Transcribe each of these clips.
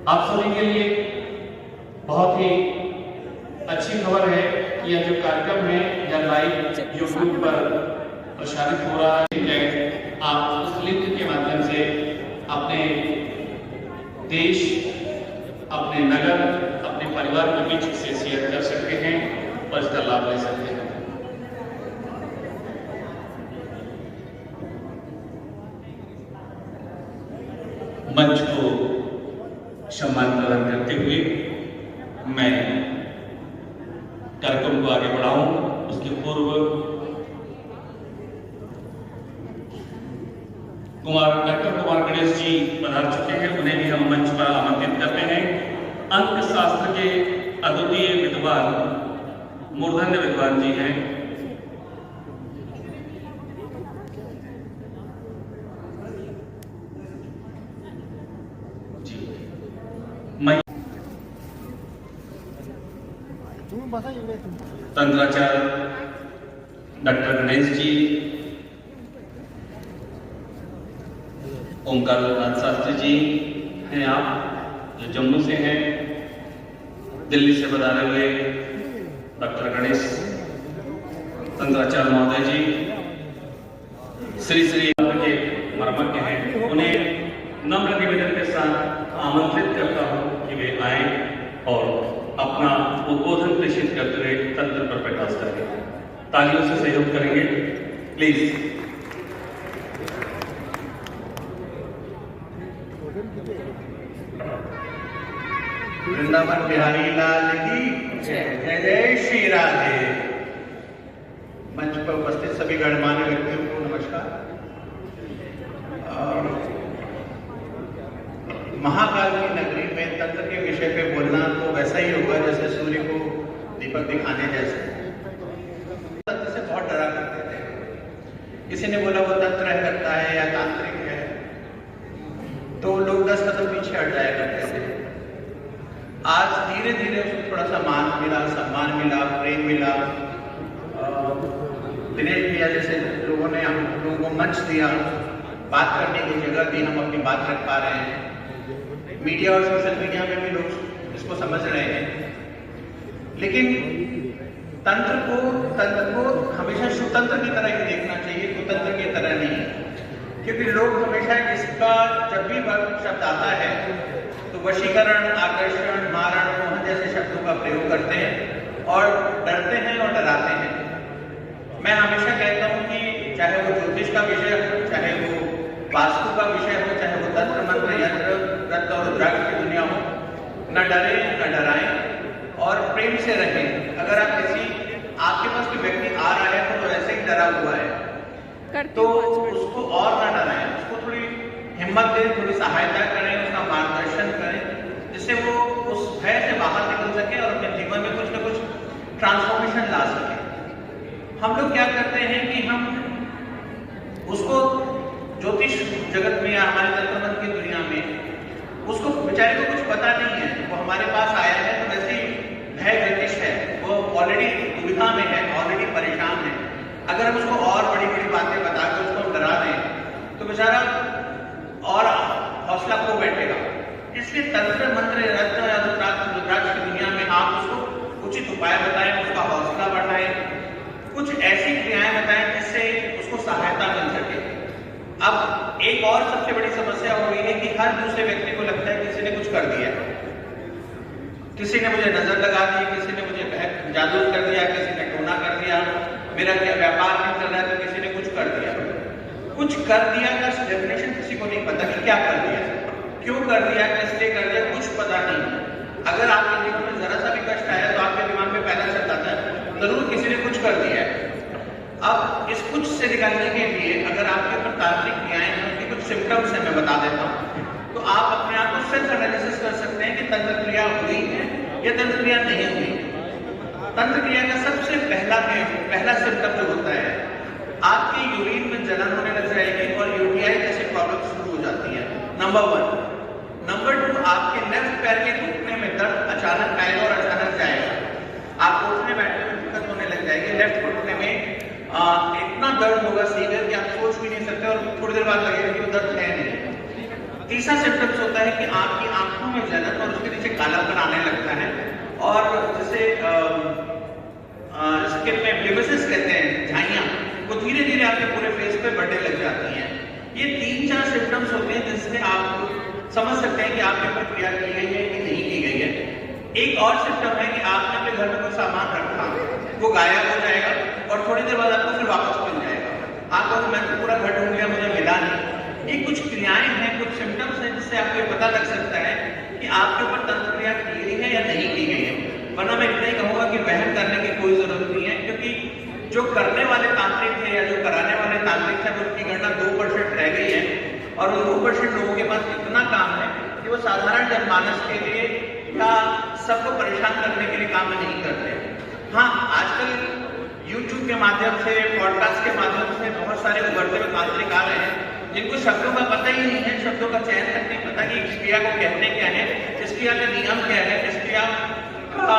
आप सभी के लिए बहुत ही अच्छी खबर है कि यह जो कार्यक्रम है यह लाइव यूट्यूब पर प्रसारित हो रहा है। आप उस लिंक के माध्यम से अपने देश, अपने नगर, अपने परिवार के बीच इसे शेयर कर सकते हैं और इसका लाभ ले सकते हैं। मंच को सम्मान प्रदान करते हुए मैं कार्यक्रम को आगे बढ़ाऊं, उसके पूर्व डॉक्टर कुमार गणेश जी पधार चुके हैं, उन्हें भी हम मंच पर आमंत्रित करते हैं। अंक शास्त्र के अद्वितीय विद्वान, मूर्धन्य विद्वान जी हैं। तंत्राचार्य डॉक्टर गणेश जी, ओंकार नाथ शास्त्री जी हैं, आप जो जम्मू से हैं, दिल्ली से पधारे हुए डॉक्टर गणेश तंत्राचार्य महोदय जी, श्री श्री के मर्मज्ञ हैं, उन्हें नम्र निवेदन के साथ आमंत्रित करता हूं कि वे आए और अपना उद्बोधन प्रेषित करते हुए तंत्र पर प्रकाश करेंगे। तालियों से सहयोग करेंगे प्लीज। वृंदावन बिहारी लाल की जय जय श्री राधे। मंच पर उपस्थित सभी गणमान्य व्यक्तियों को नमस्कार। महाकाल की नगरी में तंत्र के विषय पे बोलना तो वैसा ही होगा जैसे सूर्य को दीपक दिखाने जैसे। तंत्र से बहुत डरा करते थे, किसी ने बोला वो तंत्र करता है या तांत्रिक है तो लोग 10 कदम पीछे हट जाया करते थे। आज धीरे धीरे उसको थोड़ा सा मान मिला, सम्मान मिला, प्रेम मिला। दिनेश भैया जैसे लोगों ने हम लोगों को मंच दिया, बात करने की जगह दी, हम अपनी बात रख पा रहे हैं। मीडिया और सोशल मीडिया में भी लोग इसको समझ रहे हैं। लेकिन तंत्र को हमेशा सुतंत्र की तरह ही देखना चाहिए, कुतंत्र की तरह नहीं, क्योंकि लोग हमेशा इसका जब भी शब्द आता है तो वशीकरण, आकर्षण, मारण, मोहन जैसे शब्दों का प्रयोग करते हैं और डरते हैं और डराते हैं। मैं हमेशा कहता हूं कि चाहे वो ज्योतिष का विषय हो, चाहे वो वास्तु का विषय हो, चाहे वो तंत्र मंत्र यंत्र रत्न और रुद्राक्ष की दुनिया हो, न डरे न डराएं और प्रेम से रहें। अगर आप आपके पास कोई व्यक्ति आ रहा है तो ऐसे ही डरा हुआ है तो उसको और ना डराएं, उसको थोड़ी हिम्मत दें, थोड़ी सहायता करें, उसका मार्गदर्शन करें, जिससे वो उस भय से बाहर निकल सके और अपने जीवन में कुछ न कुछ ट्रांसफॉर्मेशन ला सके। हम लोग क्या करते हैं कि हम उसको ज्योतिष जगत में या हमारे तंत्र मंत्र की दुनिया में उसको बेचारे को कुछ पता नहीं है, वो हमारे पास आया है तो वैसे ही भय ज्योतिष है, वो ऑलरेडी दुविधा में है, ऑलरेडी परेशान है। अगर हम उसको और बड़ी बड़ी बातें बताकर उसको डरा दें तो बेचारा और हौसला खो बैठेगा। इसलिए तंत्र मंत्र रत्न या रुद्राक्ष की दुनिया में आप उसको उचित उपाय बताएं, उसका हौसला बढ़ाएं, कुछ ऐसी क्रियाएं बताएं जिससे उसको सहायता मिल सके। अब एक और सबसे बड़ी समस्या हो रही है कि हर दूसरे व्यक्ति को लगता है किसी ने कुछ कर दिया, किसी ने मुझे नजर लगा दी, किसी ने मुझे जादू कर दिया, किसी ने टोना कर दिया, मेरा क्या व्यापार नहीं चल रहा है तो किसी ने कुछ कर दिया। कुछ कर दिया का डेफिनेशन किसी को नहीं पता कि क्या कर दिया, क्यों कर दिया, किस लिए कर दिया, कुछ पता नहीं। अगर आपके जीवन में जरा सा भी कष्ट आया तो आपके दिमाग में पहला शब्द आता है जरूर किसी ने कुछ कर दिया है। अब इस कुछ से निकलने के लिए अगर आपके ऊपर तांत्रिक क्रियाएं हैं, उनके कुछ सिम्टम्स हैं, मैं बता देता हूँ, तो आप अपने आप को सेल्फ एनालिसिस कर सकते हैं कि तंत्र क्रिया हुई है या तंत्र क्रिया नहीं हुई। तंत्र क्रिया का सबसे पहला सिम्टम जो होता है, आपकी यूरिन में जलन होने लग जाएगी और यूटीआई जैसी प्रॉब्लम शुरू हो जाती है, नंबर 1। नंबर 2, आपके लेफ्ट पैर के घुटने में दर्द अचानक आएगा और अचानक जाएगा। आपको उठने बैठने में दिक्कत होने लग जाएगी। लेफ्ट घुटने में इतना दर्द होगा सीवियर कि आप सोच भी नहीं सकते और थोड़ी देर बाद लगेगा कि वो दर्द है नहीं। तीसरा सिम्टम्स होता है कि आपकी आंखों में जलन और उसके नीचे कालापन आने लगता है, और जैसे स्किन में ब्लेमिशेस कहते हैं, झाइयां, वो धीरे धीरे आपके पूरे फेस पे बढ़ने लग जाती हैं। ये 3-4 सिम्टम्स होते हैं जिससे आप समझ सकते हैं कि आपके ऊपर क्रिया की गई है कि नहीं की गई है। एक और सिम्टम है कि आपने अपने घर में कोई सामान रखा, वो गायब हो जाएगा और थोड़ी देर बाद आपको फिर वापस मिल जाएगा। आपको तो मैं पूरा घर ढूंढ लिया, मुझे मिला नहीं। ये कुछ क्रियाएं हैं, कुछ सिम्टम्स हैं जिससे आपको ये पता लग सकता है कि आपके ऊपर तंत्र क्रिया की गई है या नहीं की गई है। वरना मैं इतना ही कहूंगा कि वहम करने की कोई जरूरत नहीं है, क्योंकि जो करने वाले तांत्रिक थे या जो कराने वाले तांत्रिक थे, उनकी गणना 2% रह गई है, और उन 2% लोगों के पास इतना काम है कि वो साधारण जनमानस के लिए या सबको परेशान करने के लिए काम नहीं करते। हाँ, आजकल YouTube के माध्यम से, पॉडकास्ट के माध्यम से बहुत सारे उभरते हुए तांत्रिक आ रहे हैं जिनको शब्दों का पता ही नहीं है, शब्दों का चयन तक नहीं पता कि इस क्रिया को कहते क्या है, इस क्रिया का नियम क्या है, इस क्रिया का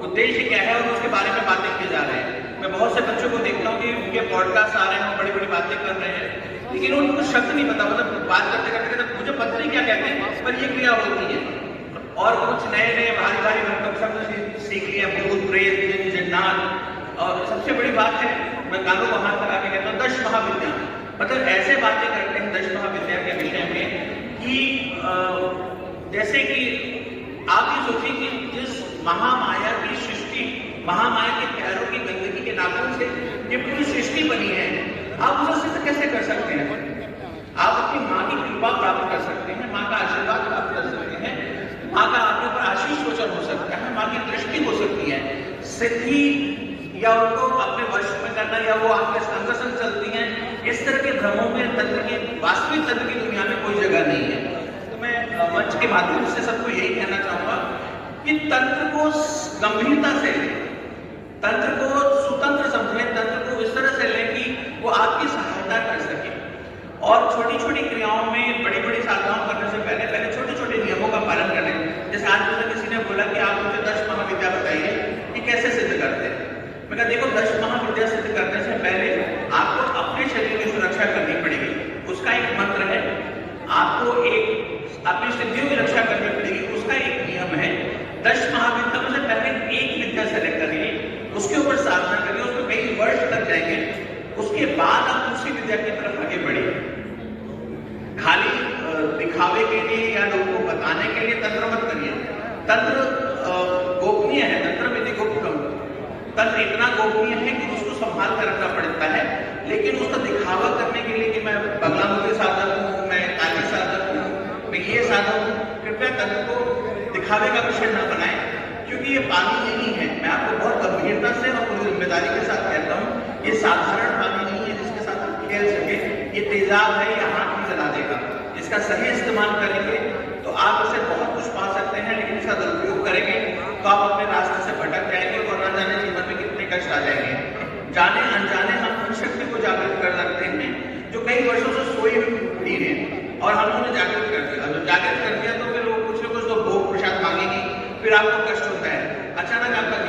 उद्देश्य क्या है, और उसके बारे में बातें की जा रहे हैं। मैं बहुत से बच्चों को देखता हूँ कि उनके पॉडकास्ट आ रहे हैं, बड़ी बड़ी बातें कर रहे हैं, लेकिन उनको शब्द नहीं पता, मतलब बात करते करते कहते मुझे पता नहीं क्या कहते हैं, पर ये क्रिया होती है। और कुछ नए नए भारी भारी मतलब शब्द सीख लिया, भूत प्रेत जिन जिन्नात। और सबसे बड़ी बात है, मैं कानों को हाथ लगा के कहता हूँ, 10 महाविद्या, मतलब ऐसे बातें करते हैं 10 महाविद्या के विषय में कि जैसे कि आप ये सोचिए कि जिस महामाया की सृष्टि, महामाया के पैरों की गंदगी के नाखून से ये पूरी सृष्टि बनी है, आप उसे सिद्ध कैसे कर सकते हैं? आप अपनी माँ की कृपा प्राप्त कर सकते हैं, माँ का आशीर्वाद प्राप्त कर सकते हैं, माँ का आपके ऊपर आशीष गोचर हो सकता है, माँ की दृष्टि हो सकती है, सिद्धि या उनको अपने वश में करना, या वो आपके संग संग चलती हैं। इस तरह के भ्रमों में तंत्र की, वास्तविक तंत्र की दुनिया में कोई जगह नहीं है। तो मैं मंच के माध्यम से सबको यही कहना चाहूंगा कि तंत्र को गंभीरता से लें, तंत्र को स्वतंत्र समझें, तंत्र को इस तरह से लें कि वो आपकी सहायता कर सके, और छोटी छोटी क्रियाओं में बड़ी बड़ी साधनाओं करने से पहले पहले छोटे छोटे नियमों का पालन कर लें। जैसे आज मुझे किसी ने बोला कि आप मुझे 10 महाविद्या बताइए कि कैसे सिद्ध करते हैं। मैं कहा देखो, 10 महाविद्या सिद्ध करने से पहले आपको अपने शरीर की सुरक्षा करनी पड़ेगी, उसका एक मंत्र है। आपको एक अपनी सिद्धियों की रक्षा करनी पड़ेगी, उसका एक नियम है। 10 महाविद्या से पहले एक विद्या सेलेक्ट करिए, उसके ऊपर साधना करिए, उसमें कई वर्ष लग जाएंगे, उसके बाद आप दूसरी विद्या की तरफ आगे बढ़िए। खाली दिखावे के लिए या लोगों को बताने के लिए तंत्र मत करिए। तंत्र गोपनीय है, तंत्र विधि गुप्तम। तंत्र इतना गोपनीय है कि उसको संभाल कर रखना पड़ता है, लेकिन उसका दिखावा करने के लिए कि मैं बगला मुखी साधक हूँ, मैं काली साधक हूँ, मैं ये साधक हूँ, कृपया तंत्र को दिखावे का विषय न बनाएं, क्योंकि ये पानी नहीं है। मैं आपको बहुत गंभीरता से और पूरी जिम्मेदारी के साथ कहता हूँ, ये साधारण पानी नहीं है जिसके साथ आप खेल सके। ये तेजाब है, ये हाथ भी जला देगा। इसका सही इस्तेमाल करेंगे तो आप इसे बहुत कुछ पा सकते हैं, लेकिन इसका दुरुपयोग करेंगे तो आप अपने रास्ते से भटक जाएंगे और न जाने जीवन में कितने कष्ट आ जाएंगे। जाने अनजाने हम उन शक्ति को जागृत कर सकते हैं जो कई वर्षों से सोई हुई है, और हम उन्हें जागृत कर दिया। जब जागृत कर दिया तो फिर वो कुछ न कुछ तो भोग प्रसाद मांगेगी, फिर आपको कष्ट होता है, अचानक आपका